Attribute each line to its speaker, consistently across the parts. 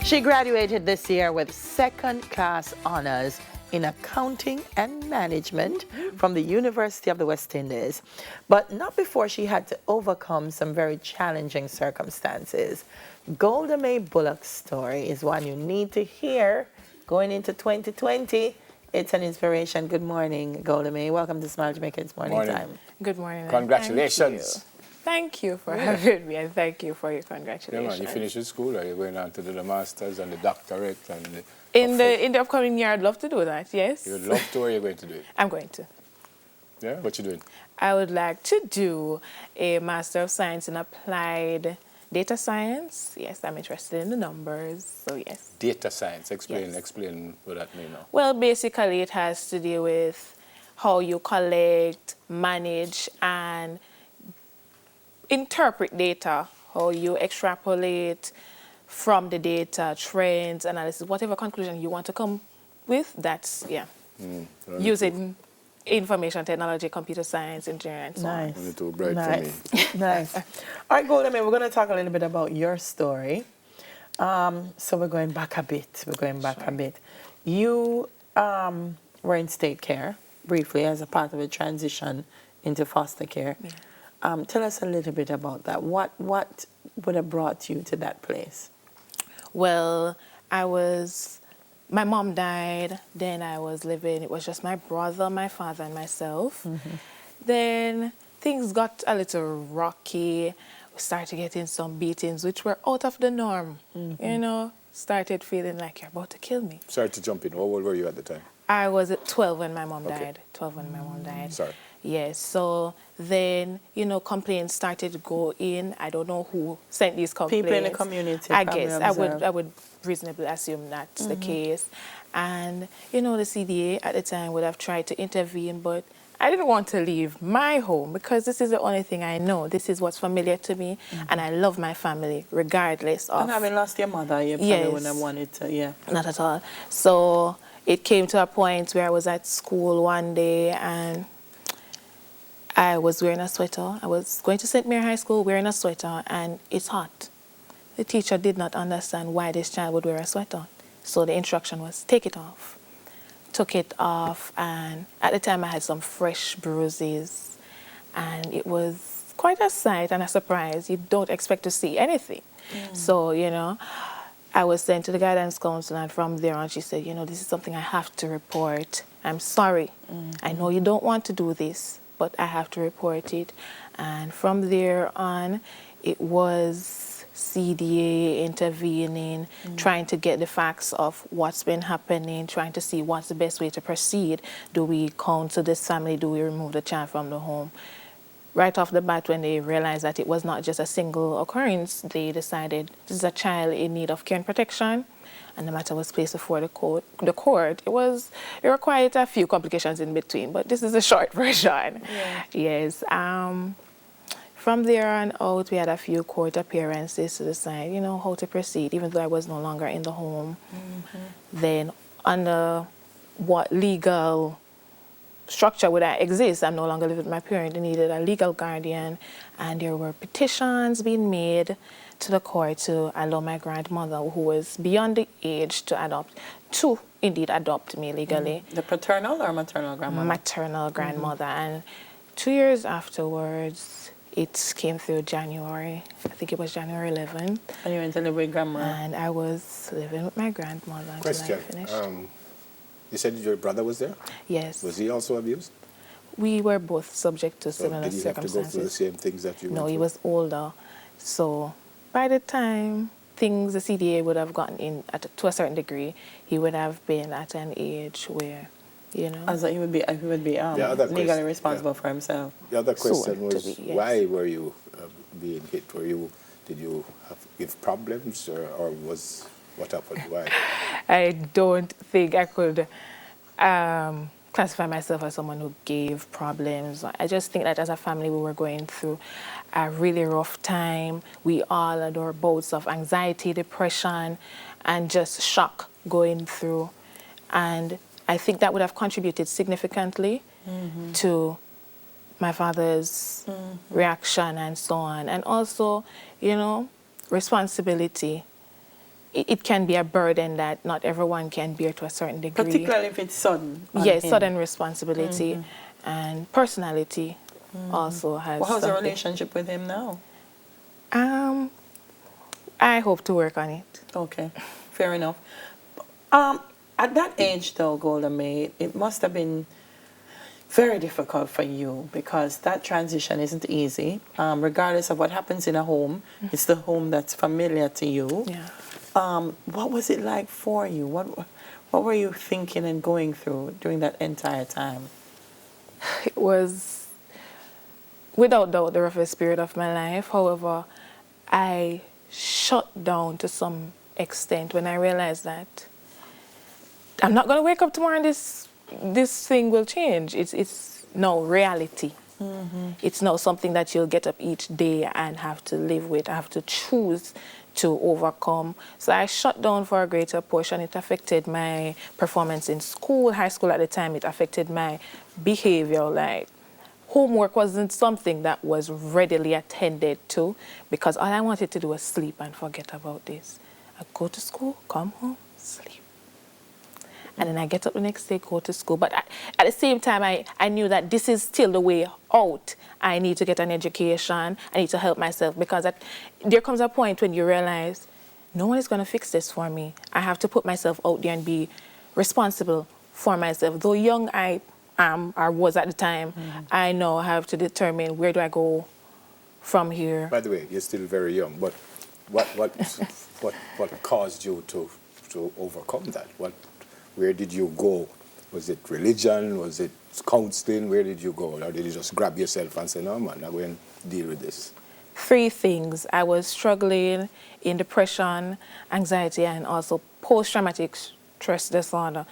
Speaker 1: She graduated this year with second-class honors in accounting and management from the University of the West Indies, but not before she had to overcome some very challenging circumstances. Golda-mae Bullock's story is one you need to hear going into 2020. It's an inspiration. Good morning, Golda-mae. Welcome to Smile Jamaica. It's morning time.
Speaker 2: Good morning.
Speaker 3: Congratulations.
Speaker 2: Thank you for having me, and thank you for your congratulations.
Speaker 3: Yeah, man, you finished with school, or you're going on to do the masters and the doctorate and the
Speaker 2: in the upcoming year, I'd love to do that. Yes.
Speaker 3: You would love to, or you're going to do it?
Speaker 2: I'm going to.
Speaker 3: Yeah, what you doing?
Speaker 2: I would like to do a Master of Science in Applied Data Science. Yes, I'm interested in the numbers, so yes.
Speaker 3: Data science. Explain what that means now.
Speaker 2: Well, basically, it has to do with how you collect, manage, and interpret data, how you extrapolate from the data, trends, analysis, whatever conclusion you want to come with, that's, using information technology, computer science, engineering, and so on.
Speaker 3: Only too bright for me.
Speaker 1: Nice. All right, Golda-mae, we're going to talk a little bit about your story. So we're going back a bit. You were in state care briefly as a part of a transition into foster care.
Speaker 2: Yeah.
Speaker 1: Tell us a little bit about that. What would have brought you to that place?
Speaker 2: Well, my mom died, then I was living, it was just my brother, my father, and myself. Then things got a little rocky. We started getting some beatings, which were out of the norm. You know, started feeling like you're about to kill me.
Speaker 3: Sorry to jump in. How old were you at the time?
Speaker 2: I was at 12 when my mom died. 12 when my mom died.
Speaker 3: Sorry.
Speaker 2: Yes, so then, complaints started to go in. I don't know who sent these complaints.
Speaker 1: People in the community.
Speaker 2: I guess I would reasonably assume that's the case. And, the CDA at the time would have tried to intervene, but I didn't want to leave my home because this is the only thing I know. This is what's familiar to me, and I love my family regardless of...
Speaker 1: And having lost your mother, you probably wouldn't have wanted to,
Speaker 2: Not at all. So it came to a point where I was at school one day and I was wearing a sweater. I was going to St. Mary High School wearing a sweater, and it's hot. The teacher did not understand why this child would wear a sweater. So the instruction was, take it off. Took it off, and at the time I had some fresh bruises, and it was quite a sight and a surprise. You don't expect to see anything. So, I was sent to the guidance counselor, and from there on she said, this is something I have to report. I'm sorry. I know you don't want to do this, but I have to report it. And from there on, it was CDA intervening, trying to get the facts of what's been happening, trying to see what's the best way to proceed. Do we counsel this family? Do we remove the child from the home? Right off the bat, when they realized that it was not just a single occurrence, they decided this is a child in need of care and protection, and the matter was placed before the court. There were quite a few complications in between, but this is a short version. Yes. From there on out, we had a few court appearances to decide, how to proceed, even though I was no longer in the home. Then under what legal structure would I exist? I'm no longer living with my parent. They needed a legal guardian, and there were petitions being made to the court to allow my grandmother, who was beyond the age to indeed adopt me legally.
Speaker 1: The paternal or maternal grandmother?
Speaker 2: Maternal grandmother. And 2 years afterwards, it came through January. I think it was January 11th.
Speaker 1: And you went to live with grandma?
Speaker 2: And I was living with my grandmother until I finished.
Speaker 3: You said your brother was there?
Speaker 2: Yes.
Speaker 3: Was he also abused?
Speaker 2: We were both subject to similar circumstances.
Speaker 3: Did he have to go through the same things that you went
Speaker 2: No,
Speaker 3: through?
Speaker 2: he was older. So by the time the CDA would have gotten in to a certain degree, he would have been at an age where,
Speaker 1: As he would be legally responsible for himself.
Speaker 3: The other question was, why were you being hit? Did you give problems, or was... What happened? Why?
Speaker 2: I don't think I could classify myself as someone who gave problems. I just think that as a family we were going through a really rough time. We all had our bouts of anxiety, depression, and just shock going through. And I think that would have contributed significantly to my father's reaction and so on. And also, responsibility. it can be a burden that not everyone can bear to a certain degree.
Speaker 1: Particularly if it's sudden.
Speaker 2: Yes, sudden responsibility and personality also has.
Speaker 1: Well, how's the
Speaker 2: something.
Speaker 1: relationship with him now?
Speaker 2: I hope to work on it.
Speaker 1: Okay, fair enough. At that age, though, Golda-mae, it must have been very difficult for you because that transition isn't easy. Regardless of what happens in a home, it's the home that's familiar to you.
Speaker 2: Yeah.
Speaker 1: What was it like for you? What were you thinking and going through during that entire time?
Speaker 2: It was, without doubt, the roughest period of my life. However, I shut down to some extent when I realized that I'm not going to wake up tomorrow and this thing will change. It's now reality. It's now something that you'll get up each day and have to live with, have to choose to overcome. So I shut down for a greater portion. It affected my performance in school, high school at the time. It affected my behavior. Like, homework wasn't something that was readily attended to because all I wanted to do was sleep and forget about this. I go to school, come home, sleep. And then I get up the next day, go to school. But at the same time, I knew that this is still the way out. I need to get an education. I need to help myself because there comes a point when you realize no one is going to fix this for me. I have to put myself out there and be responsible for myself. Though young I am or was at the time, I now have to determine where do I go from here.
Speaker 3: By the way, you're still very young, but what caused you to overcome that? Where did you go? Was it religion? Was it counseling? Where did you go? Or did you just grab yourself and say, no, man, I'm going to deal with this?
Speaker 2: 3 things. I was struggling in depression, anxiety, and also post-traumatic stress disorder.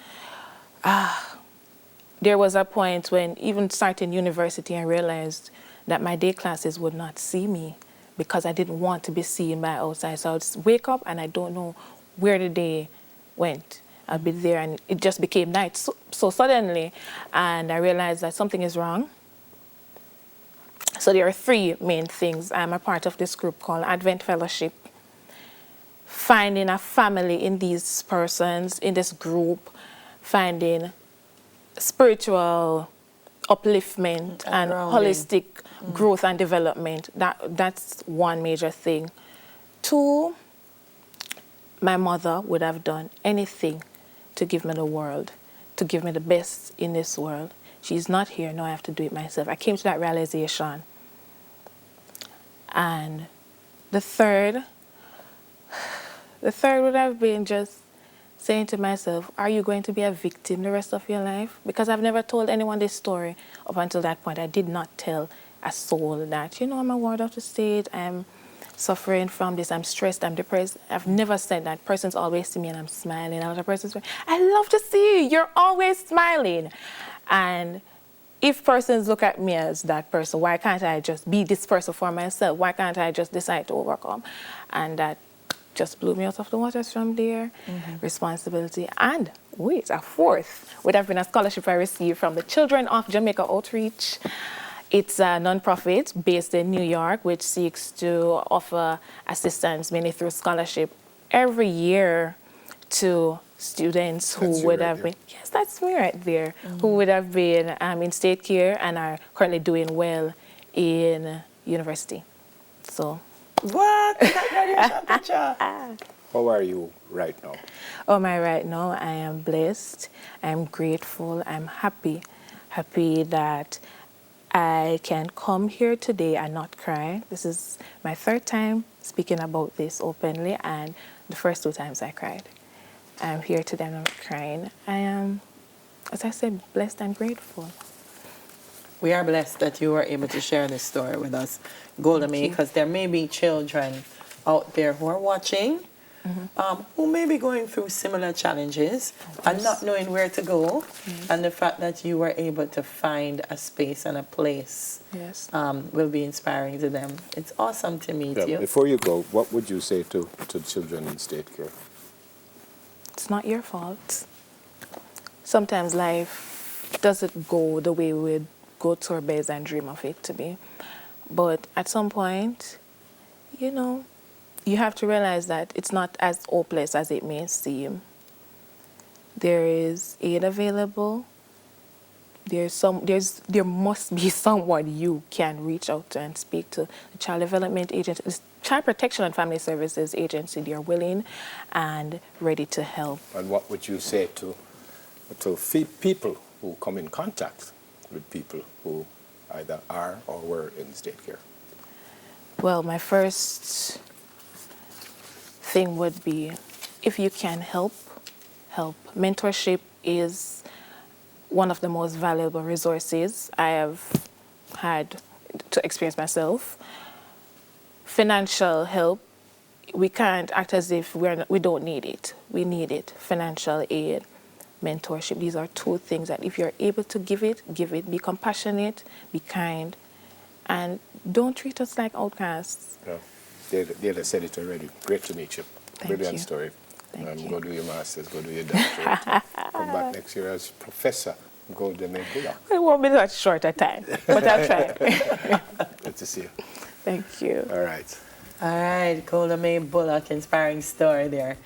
Speaker 2: There was a point when, even starting university, I realized that my day classes would not see me because I didn't want to be seen by outside. So I would just wake up and I don't know where the day went. I'd be there and it just became night so suddenly, and I realized that something is wrong. So there are 3 main things. I'm a part of this group called Advent Fellowship. Finding a family in these persons, in this group, finding spiritual upliftment and holistic growth and development. That's one major thing. 2, my mother would have done anything to give me the world, to give me the best in this world. She's not here, now I have to do it myself. I came to that realization. And the third would have been just saying to myself, are you going to be a victim the rest of your life? Because I've never told anyone this story up until that point. I did not tell a soul that, I'm a ward of the state, I'm suffering from this, I'm stressed, I'm depressed. I've never said that. Persons always see me and I'm smiling. Another person's going, I love to see you, you're always smiling. And if persons look at me as that person, why can't I just be this person for myself? Why can't I just decide to overcome? And that just blew me out of the waters from there. Responsibility. And wait, a 4th would have been a scholarship I received from the Children of Jamaica Outreach. It's a non-profit based in New York, which seeks to offer assistance mainly through scholarship every year to students who would have been, yes, that's me right there, who would have been in state care and are currently doing well in university. So.
Speaker 1: What? That graduation picture?
Speaker 3: How are you right now?
Speaker 2: Oh, am I right now? I am blessed. I'm grateful. I'm happy that I can come here today and not cry. This is my 3rd time speaking about this openly, and the first 2 times I cried. I'm here today and I'm not crying. I am, as I said, blessed and grateful.
Speaker 1: We are blessed that you were able to share this story with us, Golda-mae, because there may be children out there who are watching who may be going through similar challenges and not knowing where to go. And the fact that you were able to find a space and a place will be inspiring to them. It's awesome to meet you.
Speaker 3: Before you go, what would you say to children in state care?
Speaker 2: It's not your fault. Sometimes life doesn't go the way we would go to our beds and dream of it to be. But at some point, you have to realize that it's not as hopeless as it may seem. There is aid available. There must be someone you can reach out to and speak to. The Child Development Agency, the Child Protection and Family Services Agency, they are willing and ready to help.
Speaker 3: And what would you say to people who come in contact with people who either are or were in state care?
Speaker 2: Well, my first thing would be, if you can help. Mentorship is one of the most valuable resources I have had to experience myself. Financial help, we can't act as if we don't need it. We need it. Financial aid, mentorship, these are two things that if you're able to give it. Be compassionate, be kind, and don't treat us like outcasts.
Speaker 3: No, they said it already. Great to meet you.
Speaker 2: Thank
Speaker 3: Brilliant
Speaker 2: you.
Speaker 3: story.
Speaker 2: Thank you.
Speaker 3: Go do your master's, go do your doctorate. Come back next year as Professor Golda-mae Bullock.
Speaker 2: It won't be that short a time, but I'll try.
Speaker 3: Good to see you.
Speaker 2: Thank you.
Speaker 3: All right.
Speaker 1: All right, Golda-mae Bullock, inspiring story there.